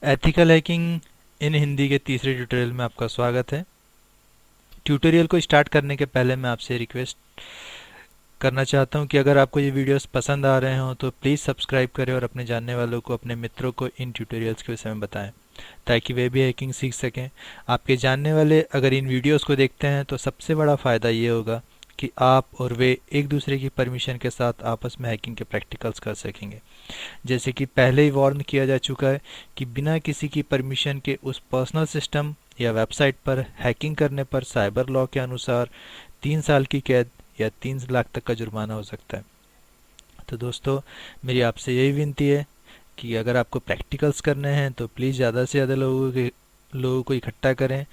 Ethical hacking इन हिंदी के तीसरे tutorial में आपका स्वागत है। ट्यूटोरियल को स्टार्ट करने के पहले मैं आपसे रिक्वेस्ट करना चाहता हूं कि अगर आपको ये वीडियोस पसंद आ रहे हों तो प्लीज़ सब्सक्राइब करें और अपने जानने वालों को, अपने मित्रों को इन ट्यूटोरियल्स के विषय में बताएं ताकि वे भी हैकिंग सीख सकें। आपके जानने वाले अगर इन वीडियोस को देखते हैं तो सबसे बड़ा फ़ायदा ये होगा कि आप और वे एक दूसरे की परमिशन के साथ आपस में हैकिंग के प्रैक्टिकल्स कर सकेंगे। जैसे कि पहले ही वार्न किया जा चुका है कि बिना किसी की परमिशन के उस पर्सनल सिस्टम या वेबसाइट पर हैकिंग करने पर साइबर लॉ के अनुसार 3 साल की कैद या 3 लाख तक का जुर्माना हो सकता है। तो दोस्तों, मेरी आपसे यही विनती है कि अगर आपको प्रैक्टिकल्स करने हैं तो प्लीज़ ज़्यादा से ज़्यादा लोगों को इकट्ठा करें,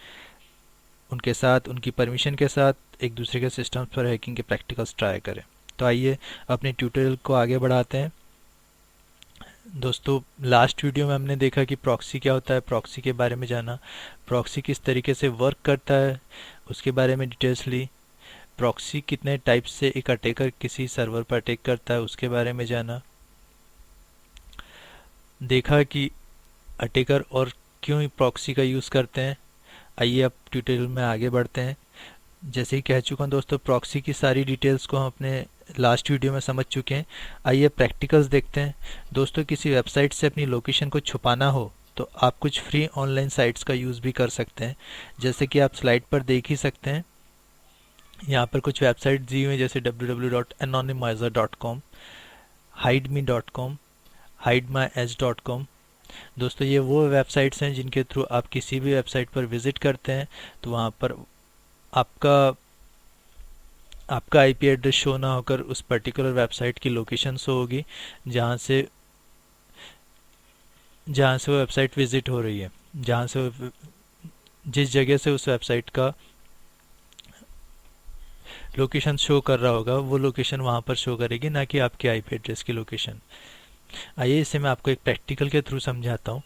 उनके साथ, उनकी परमिशन के साथ एक दूसरे के सिस्टम्स पर हैकिंग के प्रैक्टिकल्स ट्राई करें। तो आइए अपने ट्यूटोरियल को आगे बढ़ाते हैं। दोस्तों, लास्ट वीडियो में हमने देखा कि प्रॉक्सी क्या होता है, प्रॉक्सी के बारे में जाना, प्रॉक्सी किस तरीके से वर्क करता है उसके बारे में डिटेल्स ली, प्रॉक्सी कितने टाइप से एक अटैकर किसी सर्वर पर अटैक करता है उसके बारे में जाना, देखा कि अटैकर और क्यों प्रॉक्सी का यूज़ करते हैं। आइए अब ट्यूटोरियल में आगे बढ़ते हैं। जैसे ही कह चुका हूँ दोस्तों, प्रॉक्सी की सारी डिटेल्स को हम अपने लास्ट वीडियो में समझ चुके हैं। आइए प्रैक्टिकल्स देखते हैं। दोस्तों, किसी वेबसाइट से अपनी लोकेशन को छुपाना हो तो आप कुछ फ्री ऑनलाइन साइट्स का यूज़ भी कर सकते हैं। जैसे कि आप स्लाइड पर देख ही सकते हैं, यहाँ पर कुछ वेबसाइट दी हुई हैं जैसे www.anonymizer.com, hideme.com, hidemyedge.com। दोस्तों, ये वो वेबसाइट्स हैं जिनके थ्रू आप किसी भी वेबसाइट पर विजिट करते हैं तो वहाँ पर आपका आपका आईपी एड्रेस शो ना होकर उस पर्टिकुलर वेबसाइट की लोकेशन शो होगी जहाँ से वो वेबसाइट विजिट हो रही है, जिस जगह से उस वेबसाइट का लोकेशन शो कर रहा होगा वो लोकेशन वहाँ पर शो करेगी, ना कि आपके आईपी एड्रेस की लोकेशन। आइए इसे मैं आपको एक प्रैक्टिकल के थ्रू समझाता हूँ।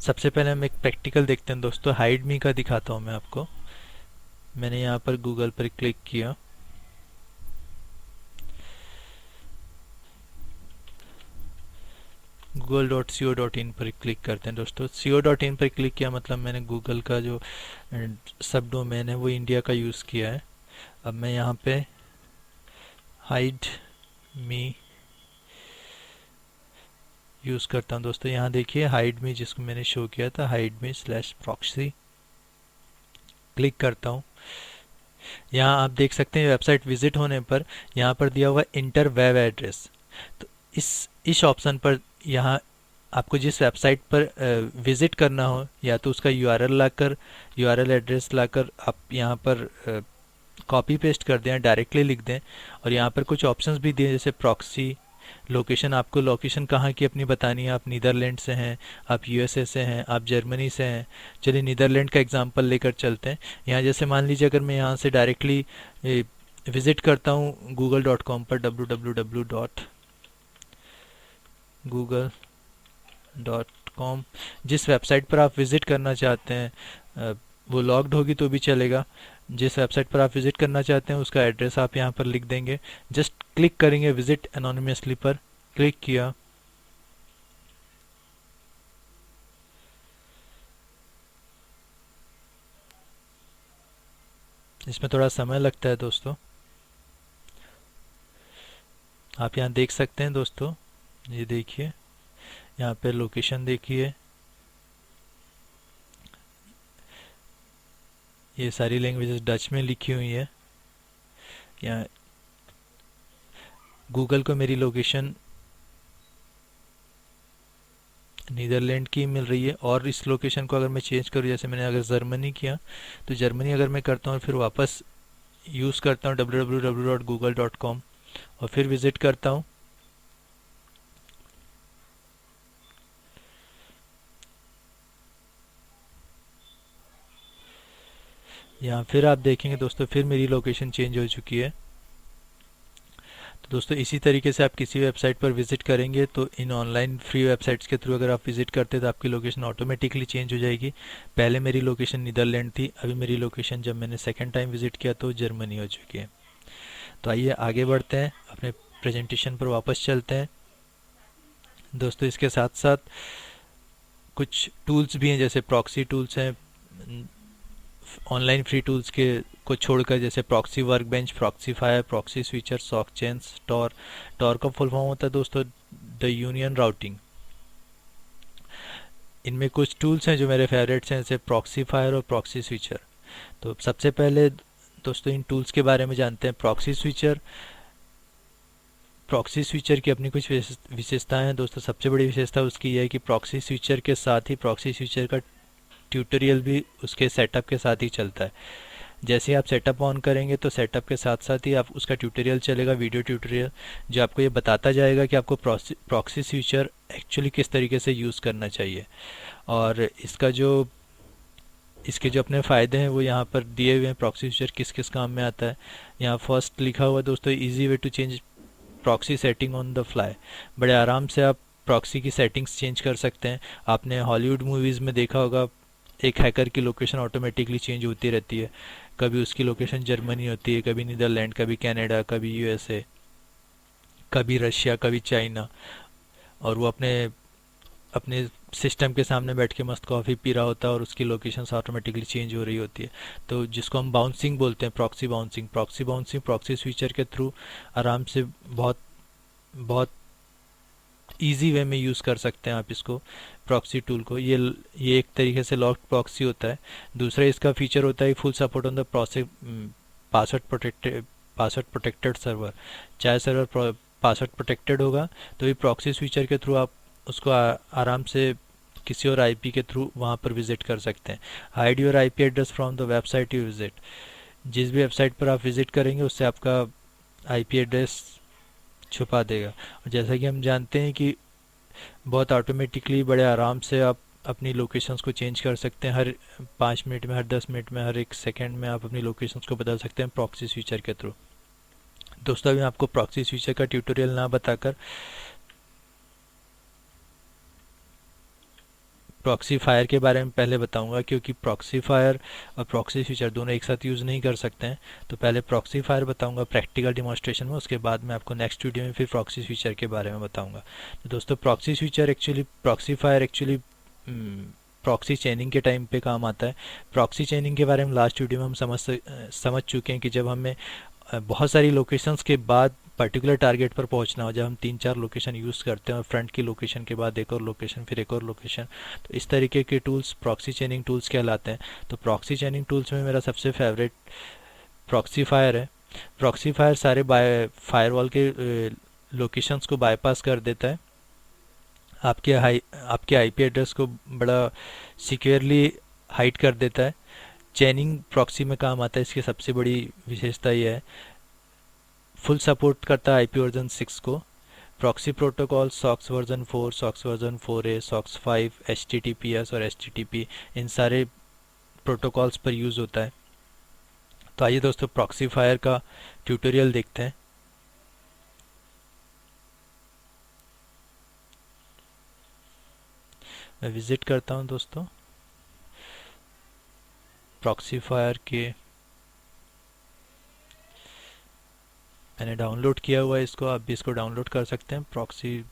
सबसे पहले हम एक प्रैक्टिकल देखते हैं दोस्तों। हाइड मी का दिखाता हूँ मैं आपको। मैंने यहाँ पर गूगल पर क्लिक किया, google.co.in पर क्लिक करते हैं दोस्तों। co.in पर क्लिक किया मतलब मैंने गूगल का जो सब डोमेन है वो इंडिया का यूज़ किया है। अब मैं यहाँ पे हाइड मी यूज़ करता हूँ दोस्तों। यहाँ देखिए हाइड मी जिसको मैंने शो किया था, हाइड मी स्लैश प्रॉक्सी, क्लिक करता हूँ। यहाँ आप देख सकते हैं वेबसाइट विजिट होने पर यहाँ पर दिया हुआ इंटर वेब एड्रेस। तो इस ऑप्शन पर यहाँ आपको जिस वेबसाइट पर विजिट करना हो या तो उसका यूआरएल एड्रेस लाकर आप यहाँ पर कॉपी पेस्ट कर दें, डायरेक्टली लिख दें। और यहाँ पर कुछ ऑप्शंस भी दिए जैसे प्रॉक्सी लोकेशन, आपको लोकेशन कहाँ की अपनी बतानी है। आप नीदरलैंड से हैं, आप यूएसए से हैं, आप जर्मनी से हैं। चलिए नीदरलैंड का एग्जांपल लेकर चलते हैं। यहाँ जैसे मान लीजिए अगर मैं यहाँ से डायरेक्टली विजिट करता हूँ google.com पर, www.google.com, जिस वेबसाइट पर आप विजिट करना चाहते हैं वो लॉग्ड होगी तो भी चलेगा। जिस वेबसाइट पर आप विजिट करना चाहते हैं उसका एड्रेस आप यहाँ पर लिख देंगे। जस्ट क्लिक करेंगे विजिट एनोनिमसली पर, क्लिक किया। इसमें थोड़ा समय लगता है दोस्तों। आप यहाँ देख सकते हैं दोस्तों, ये देखिए यहाँ पे लोकेशन देखिए। ये सारी लैंग्वेजेस डच में लिखी हुई है। यहाँ गूगल को मेरी लोकेशन नीदरलैंड की मिल रही है। और इस लोकेशन को अगर मैं चेंज करूँ, जैसे मैंने अगर जर्मनी किया तो जर्मनी अगर मैं करता हूँ फिर वापस यूज़ करता हूँ www.google.com और फिर विज़िट करता हूँ। यहाँ फिर आप देखेंगे दोस्तों, फिर मेरी लोकेशन चेंज हो चुकी है। तो दोस्तों, इसी तरीके से आप किसी वेबसाइट पर विजिट करेंगे तो इन ऑनलाइन फ्री वेबसाइट्स के थ्रू अगर आप विजिट करते हैं तो आपकी लोकेशन ऑटोमेटिकली चेंज हो जाएगी। पहले मेरी लोकेशन नीदरलैंड थी, अभी मेरी लोकेशन जब मैंने सेकेंड टाइम विजिट किया तो जर्मनी हो चुकी है। तो आइए आगे बढ़ते हैं, अपने प्रेजेंटेशन पर वापस चलते हैं। दोस्तों इसके साथ साथ कुछ टूल्स भी हैं, जैसे प्रॉक्सी टूल्स हैं ऑनलाइन फ्री टूल्स के को छोड़कर, जैसे proxy workbench, proxy fire, proxy switcher, sock chains, Tor का फुल फॉर्म होता है दोस्तों द यूनियन राउटिंग। इनमें कुछ टूल्स हैं जो मेरे फेवरेट्स हैं, जैसे प्रॉक्सी फायर और प्रॉक्सी स्विचर। तो सबसे पहले दोस्तों इन टूल्स के बारे में जानते हैं। प्रॉक्सी स्विचर की अपनी कुछ विशेषताएं हैं दोस्तों। सबसे बड़ी विशेषता उसकी यह है कि प्रॉक्सी स्विचर के साथ ही प्रॉक्सी स्विचर का ट्यूटोरियल भी उसके सेटअप के साथ ही चलता है। जैसे ही आप सेटअप ऑन करेंगे तो सेटअप के साथ साथ ही आप उसका ट्यूटोरियल चलेगा, वीडियो ट्यूटोरियल, जो आपको ये बताता जाएगा कि आपको प्रॉक्सी स्विचर एक्चुअली किस तरीके से यूज़ करना चाहिए। और इसके जो अपने फ़ायदे हैं वो यहाँ पर दिए हुए हैं। प्रॉक्सी स्विचर किस किस काम में आता है, यहाँ फर्स्ट लिखा हुआ दोस्तों, easy way to change proxy setting on the fly. बड़े आराम से आप प्रॉक्सी की सेटिंग्स चेंज कर सकते हैं। आपने हॉलीवुड मूवीज़ में देखा होगा, एक हैकर की लोकेशन ऑटोमेटिकली चेंज होती रहती है। कभी उसकी लोकेशन जर्मनी होती है, कभी नीदरलैंड, कभी कनाडा, कभी यूएसए, कभी रशिया, कभी चाइना। और वो अपने अपने सिस्टम के सामने बैठ के मस्त कॉफ़ी पी रहा होता है और उसकी लोकेशंस ऑटोमेटिकली चेंज हो रही होती है। तो जिसको हम बाउंसिंग बोलते हैं, प्रॉक्सी बाउंसिंग प्रॉक्सी स्विचर के थ्रू आराम से बहुत बहुत इजी वे में यूज़ कर सकते हैं आप इसको, प्रॉक्सी टूल को। ये एक तरीके से लॉक्ड प्रॉक्सी होता है। दूसरा इसका फीचर होता है full support on the password protected server. चाहे सर्वर पासवर्ड प्रोटेक्टेड होगा तो ये प्रॉक्सी स्विचर के थ्रू आप उसको आराम से किसी और आईपी के थ्रू वहाँ पर विजिट कर सकते हैं। Hide your IP address from the website you visit. जिस भी वेबसाइट पर आप विजिट करेंगे उससे आपका आईपी एड्रेस छुपा देगा। और जैसा कि हम जानते हैं कि बहुत ऑटोमेटिकली बड़े आराम से आप अपनी लोकेशंस को चेंज कर सकते हैं। हर 5 मिनट में, हर 10 मिनट में, हर 1 सेकेंड में आप अपनी लोकेशंस को बदल सकते हैं प्रॉक्सी स्विचर के थ्रू। दोस्तों अभी आपको प्रॉक्सी स्विचर का ट्यूटोरियल ना बताकर प्रॉक्सी फायर के बारे में पहले बताऊंगा, क्योंकि प्रॉक्सी फायर और प्रॉक्सी स्विचर दोनों एक साथ यूज़ नहीं कर सकते हैं। तो पहले प्रॉक्सी फायर बताऊंगा प्रैक्टिकल डिमॉन्स्ट्रेशन में, उसके बाद मैं आपको नेक्स्ट वीडियो में फिर प्रॉक्सी स्विचर के बारे में बताऊंगा। तो दोस्तों प्रॉक्सी फायर एक्चुअली प्रॉक्सी चेनिंग के टाइम पे काम आता है। प्रॉक्सी चेनिंग के बारे में लास्ट वीडियो में हम समझ चुके हैं कि जब हमें बहुत सारी लोकेशंस के बाद पर्टिकुलर टारगेट पर पहुंचना हो, जब हम 3-4 लोकेशन यूज़ करते हैं और फ्रंट की लोकेशन के बाद एक और लोकेशन, फिर एक और लोकेशन, तो इस तरीके के टूल्स प्रॉक्सी चेनिंग टूल्स कहलाते हैं। तो प्रॉक्सी चेनिंग टूल्स में मेरा सबसे फेवरेट प्रॉक्सी फायर है। प्रॉक्सी फायर सारे फायरवॉल के लोकेशंस को बाईपास कर देता है। आपके आईपी एड्रेस को बड़ा सिक्योरली हाइड कर देता है। चेनिंग प्रॉक्सी में काम आता है। इसकी सबसे बड़ी विशेषता यह है, फुल सपोर्ट करता है आईपी वर्जन 6 को। Proxy protocol socks version 4, socks version 4A, socks 5, HTTPS और HTTP, इन सारे प्रोटोकॉल्स पर यूज़ होता है। तो आइए दोस्तों प्रॉक्सी फायर का ट्यूटोरियल देखते हैं। मैं विज़िट करता हूं दोस्तों प्रॉक्सी फायर के। मैंने डाउनलोड किया हुआ है इसको, आप भी इसको डाउनलोड कर सकते हैं। ये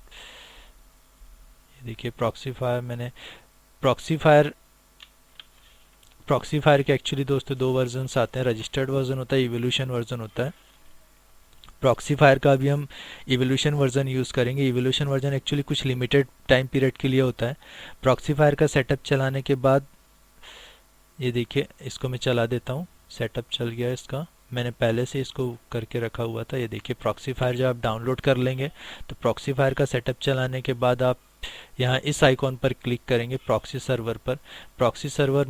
देखिए प्रॉक्सी फायर के एक्चुअली दोस्तों 2 वर्जन्स आते हैं। रजिस्टर्ड वर्जन होता है, इवोल्यूशन वर्जन होता है। प्रॉक्सी फायर का अभी हम इवोल्यूशन वर्जन यूज़ करेंगे। इवोल्यूशन वर्जन एक्चुअली कुछ लिमिटेड टाइम पीरियड के लिए होता है। प्रॉक्सी फायर का सेटअप चलाने के बाद ये देखिए, इसको मैं चला देता हूँ। सेटअप चल गया इसका, मैंने पहले से इसको करके रखा हुआ था। ये देखिए प्रॉक्सी फायर जब आप डाउनलोड कर लेंगे तो प्रॉक्सी फायर का सेटअप चलाने के बाद आप यहाँ इस आइकॉन पर क्लिक करेंगे प्रॉक्सी सर्वर पर। प्रॉक्सी सर्वर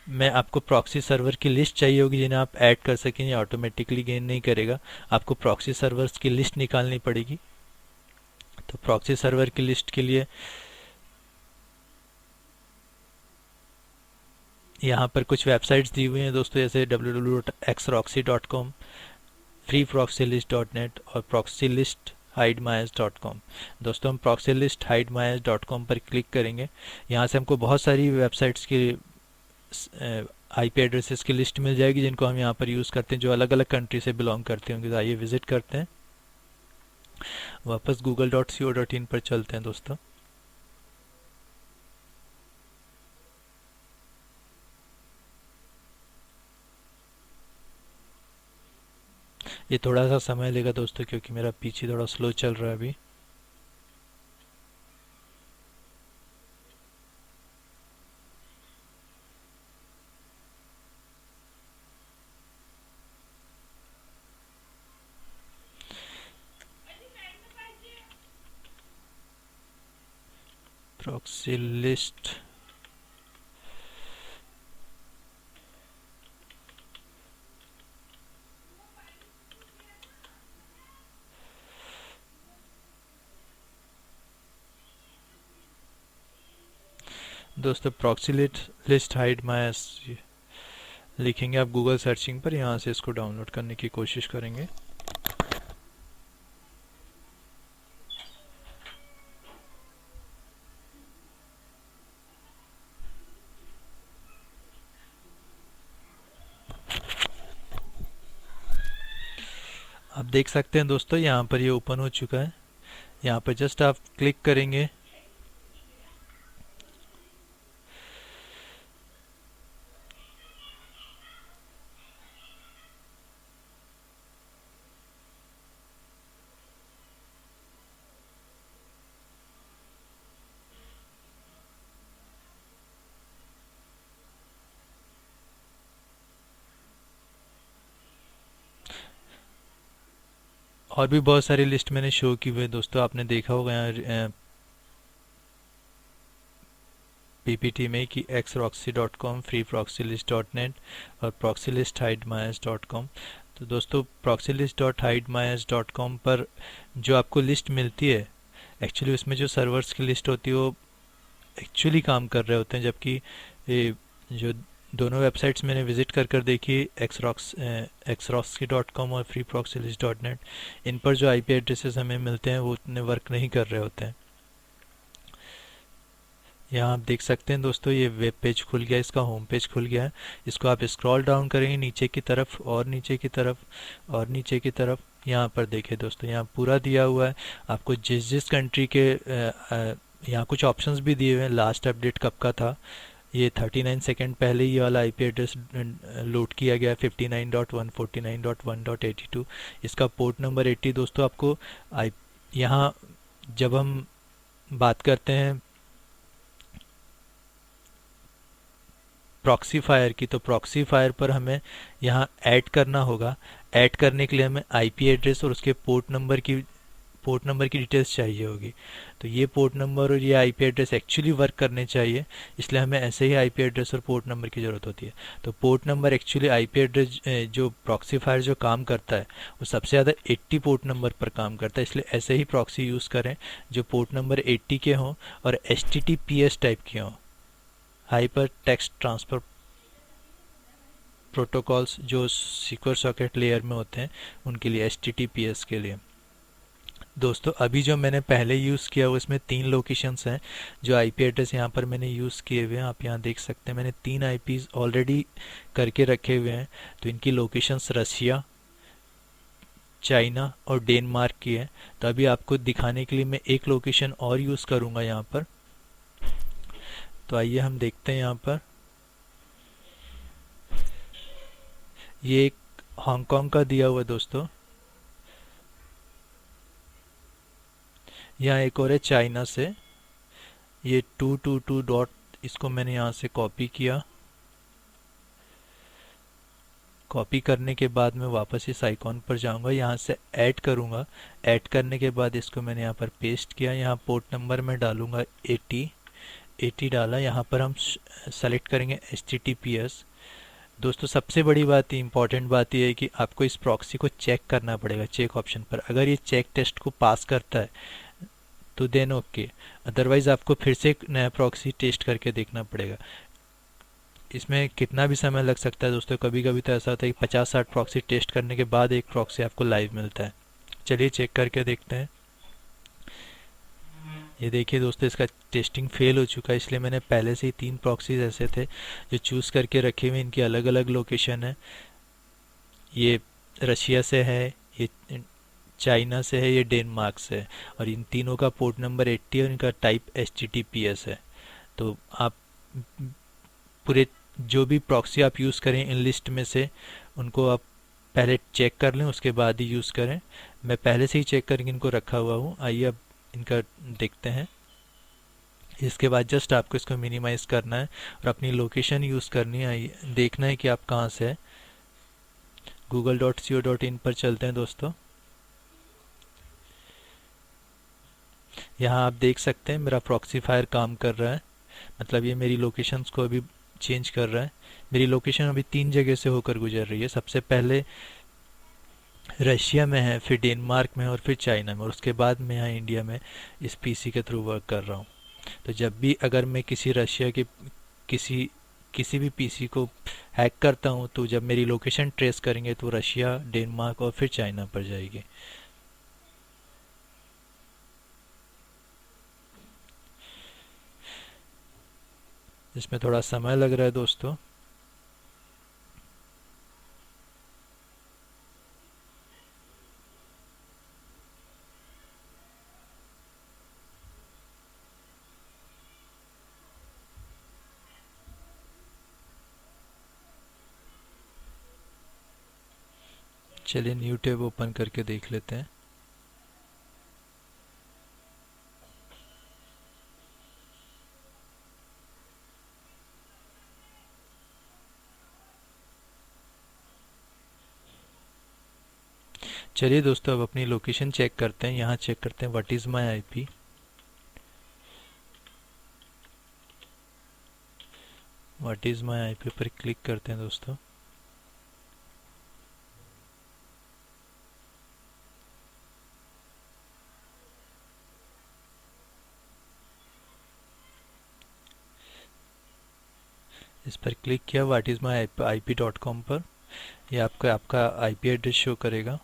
में आपको प्रॉक्सी सर्वर की लिस्ट चाहिए होगी जिन्हें आप ऐड कर सकें। ये ऑटोमेटिकली गेन नहीं करेगा, आपको प्रॉक्सी सर्वर्स की लिस्ट निकालनी पड़ेगी। तो प्रॉक्सी सर्वर की लिस्ट के लिए यहाँ पर कुछ वेबसाइट्स दी हुई हैं दोस्तों, जैसे www.xroxy.com, freeproxylist.net और proxylist-hidemyas.com। दोस्तों हम proxylist-hidemyas.com पर क्लिक करेंगे। यहाँ से हमको बहुत सारी वेबसाइट्स की आईपी एड्रेसेस की लिस्ट मिल जाएगी जिनको हम यहाँ पर यूज़ करते हैं, जो अलग अलग कंट्री से बिलोंग करते होंगे। तो आइए विजिट करते हैं। वापस google.co.in पर चलते हैं दोस्तों। ये थोड़ा सा समय लेगा दोस्तों, क्योंकि मेरा पीछे थोड़ा स्लो चल रहा है अभी। प्रॉक्सी लिस्ट, दोस्तों प्रॉक्सी लिस्ट हाइड माय लिखेंगे आप गूगल सर्चिंग पर, यहाँ से इसको डाउनलोड करने की कोशिश करेंगे। आप देख सकते हैं दोस्तों, यहाँ पर ये ओपन हो चुका है। यहाँ पर जस्ट आप क्लिक करेंगे, और भी बहुत सारी लिस्ट मैंने शो की हुई है दोस्तों, आपने देखा होगा यहाँ पीपीटी में कि xroxy.com, freeproxylist.net और proxylist-hidemyas.com। तो दोस्तों proxylist.hidemyas.com पर जो आपको लिस्ट मिलती है, एक्चुअली उसमें जो सर्वर्स की लिस्ट होती है वो एक्चुअली काम कर रहे होते हैं, जबकि ये जो दोनों वेबसाइट्स मैंने विजिट कर देखी, xroxy.com और freeproxylist.net, इन पर जो आईपी एड्रेसेस हमें मिलते हैं वो उतने वर्क नहीं कर रहे होते हैं। यहाँ आप देख सकते हैं दोस्तों, ये वेब पेज खुल गया, इसका होम पेज खुल गया है। इसको आप स्क्रॉल डाउन करेंगे नीचे की तरफ और नीचे की तरफ और नीचे की तरफ, यहाँ पर देखिए दोस्तों, यहाँ पूरा दिया हुआ है आपको जिस जिस कंट्री के यहाँ कुछ ऑप्शंस भी दिए हुए हैं। लास्ट अपडेट कब का था, ये 39 सेकेंड पहले ये वाला आईपी एड्रेस लोड किया गया है, 59.149.1.82। इसका पोर्ट नंबर 80 दोस्तों। आपको यहाँ जब हम बात करते हैं प्रॉक्सी फायर की, तो प्रॉक्सी फायर पर हमें यहाँ ऐड करना होगा। ऐड करने के लिए हमें आईपी एड्रेस और उसके पोर्ट नंबर की डिटेल्स चाहिए होगी। तो ये पोर्ट नंबर और ये आईपी एड्रेस एक्चुअली वर्क करने चाहिए, इसलिए हमें ऐसे ही आईपी एड्रेस और पोर्ट नंबर की ज़रूरत होती है। तो port number actually IP address जो प्रॉक्सी फायर जो काम करता है वो सबसे ज़्यादा 80 पोर्ट नंबर पर काम करता है, इसलिए ऐसे ही प्रॉक्सी यूज़ करें जो पोर्ट नंबर 80 के हों और HTTPS टाइप के हों, हाइपर टेक्स्ट ट्रांसफर प्रोटोकॉल्स जो सिक्योर सॉकेट लेयर में होते हैं उनके लिए, HTTPS के लिए। दोस्तों अभी जो मैंने पहले यूज़ किया उसमें 3 लोकेशंस हैं जो आईपी एड्रेस यहाँ पर मैंने यूज़ किए हुए हैं। आप यहाँ देख सकते हैं मैंने 3 आईपीज़ ऑलरेडी करके रखे हुए हैं। तो इनकी लोकेशंस रशिया, चाइना और डेनमार्क की है। तो अभी आपको दिखाने के लिए मैं एक लोकेशन और यूज़ करूँगा यहाँ पर। तो आइए हम देखते हैं यहाँ पर, ये एक हांगकांग का दिया हुआ है दोस्तों। यहाँ एक और है चाइना से, ये 222 डॉट, इसको मैंने यहाँ से कॉपी किया। कॉपी करने के बाद मैं वापस इस आइकॉन पर जाऊंगा, यहाँ से ऐड करूँगा। ऐड करने के बाद इसको मैंने यहाँ पर पेस्ट किया। यहाँ पोर्ट नंबर मैं डालूँगा 80 डाला। यहाँ पर हम सेलेक्ट करेंगे HTTPS। दोस्तों सबसे बड़ी बात, इंपॉर्टेंट बात यह है कि आपको इस प्रॉक्सी को चेक करना पड़ेगा चेक ऑप्शन पर। अगर ये चेक टेस्ट को पास करता है तो देन ओके, अदरवाइज़ आपको फिर से एक नया प्रॉक्सी टेस्ट करके देखना पड़ेगा। इसमें कितना भी समय लग सकता है दोस्तों, कभी कभी तो ऐसा होता है कि 50-60 प्रॉक्सी टेस्ट करने के बाद एक प्रॉक्सी आपको लाइव मिलता है। चलिए चेक करके देखते हैं। ये देखिए दोस्तों, इसका टेस्टिंग फेल हो चुका है, इसलिए मैंने पहले से ही 3 प्रॉक्सीज ऐसे थे जो चूज़ करके रखे हुए। इनकी अलग अलग लोकेशन है। ये रशिया से है, ये चाइना से है, ये डेनमार्क से है, और इन तीनों का पोर्ट नंबर 80 है और इनका टाइप HTTPS है। तो आप पूरे जो भी प्रॉक्सी आप यूज़ करें इन लिस्ट में से, उनको आप पहले चेक कर लें, उसके बाद ही यूज़ करें। मैं पहले से ही चेक करके इनको रखा हुआ हूँ। आइए अब इनका देखते हैं। इसके बाद जस्ट आपको इसको मिनिमाइज़ करना है और अपनी लोकेशन यूज़ करनी है। आइए देखना है कि आप कहाँ से हैं। google.co.in पर चलते हैं दोस्तों। यहाँ आप देख सकते हैं मेरा प्रॉक्सीफायर काम कर रहा है, मतलब ये मेरी लोकेशंस को अभी चेंज कर रहा है। मेरी लोकेशन अभी 3 जगह से होकर गुजर रही है। सबसे पहले रशिया में है, फिर डेनमार्क में, और फिर चाइना में, और उसके बाद मैं यहाँ इंडिया में इस पीसी के थ्रू वर्क कर रहा हूँ। तो जब भी अगर मैं किसी रशिया के किसी किसी भी पीसी को हैक करता हूँ, तो जब मेरी लोकेशन ट्रेस करेंगे तो रशिया, डेनमार्क और फिर चाइना पर जाएगी। इसमें थोड़ा समय लग रहा है दोस्तों। चलिए न्यू टैब ओपन करके देख लेते हैं। चलिए दोस्तों अब अपनी लोकेशन चेक करते हैं। यहाँ चेक करते हैं what is my IP. What is my IP पर क्लिक करते हैं दोस्तों। इस पर क्लिक किया व्हाट इज़ माय IP.com पर। ये आपका आईपी एड्रेस शो करेगा।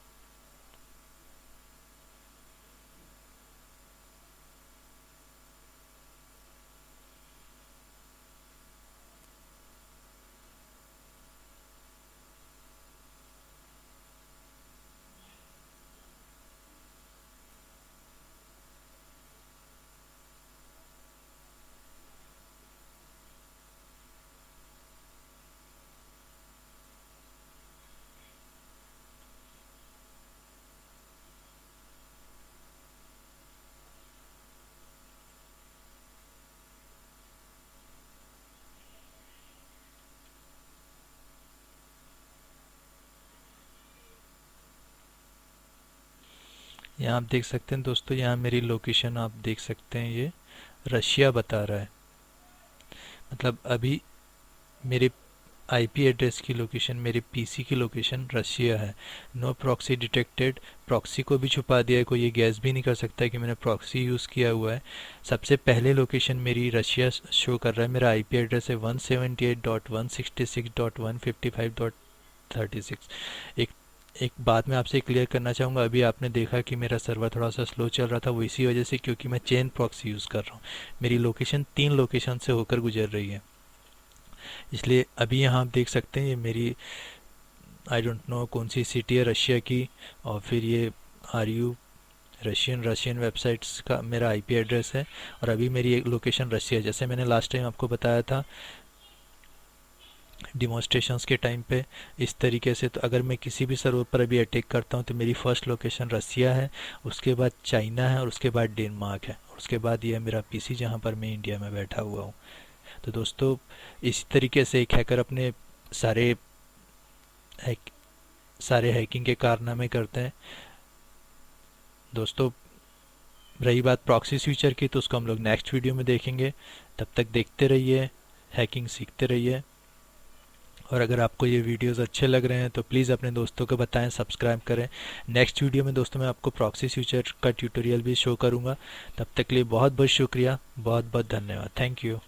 यहाँ आप देख सकते हैं दोस्तों, यहाँ मेरी लोकेशन आप देख सकते हैं, ये रशिया बता रहा है। मतलब अभी मेरे आईपी एड्रेस की लोकेशन, मेरे पीसी की लोकेशन रशिया है। No proxy detected. प्रॉक्सी को भी छुपा दिया है, कोई ये गैस भी नहीं कर सकता कि मैंने प्रॉक्सी यूज़ किया हुआ है। सबसे पहले लोकेशन मेरी रशिया शो कर रहा है। मेरा आईपी एड्रेस है 178.166.155.36। एक एक बात मैं आपसे क्लियर करना चाहूँगा। अभी आपने देखा कि मेरा सर्वर थोड़ा सा स्लो चल रहा था, वो इसी वजह से क्योंकि मैं चेन प्रॉक्सी यूज़ कर रहा हूँ। मेरी लोकेशन 3 लोकेशन से होकर गुजर रही है, इसलिए अभी यहाँ आप देख सकते हैं ये मेरी आई डोंट नो कौन सी सिटी है रशिया की, और फिर ये RU रशियन वेबसाइट्स का मेरा आईपी एड्रेस है। और अभी मेरी एक लोकेशन रशिया, जैसे मैंने लास्ट टाइम आपको बताया था डिमॉन्स्ट्रेशंस के टाइम पे, इस तरीके से। तो अगर मैं किसी भी सर्वर पर अभी अटैक करता हूँ तो मेरी फर्स्ट लोकेशन रसिया है, उसके बाद चाइना है, और उसके बाद डेनमार्क है, और उसके बाद ये मेरा पीसी जहाँ पर मैं इंडिया में बैठा हुआ हूँ। तो दोस्तों इस तरीके से एक हैकर अपने सारे हैक सारे हैकिंग के कारनामे करते हैं। दोस्तों रही बात प्रॉक्सी फीचर की, तो उसको हम लोग नेक्स्ट वीडियो में देखेंगे। तब तक देखते रहिए, हैकिंग सीखते रहिए। और अगर आपको ये वीडियोस अच्छे लग रहे हैं तो प्लीज़ अपने दोस्तों को बताएं, सब्सक्राइब करें। नेक्स्ट वीडियो में दोस्तों मैं आपको प्रॉक्सी फीचर का ट्यूटोरियल भी शो करूंगा। तब तक के लिए बहुत बहुत शुक्रिया, बहुत बहुत धन्यवाद। Thank you.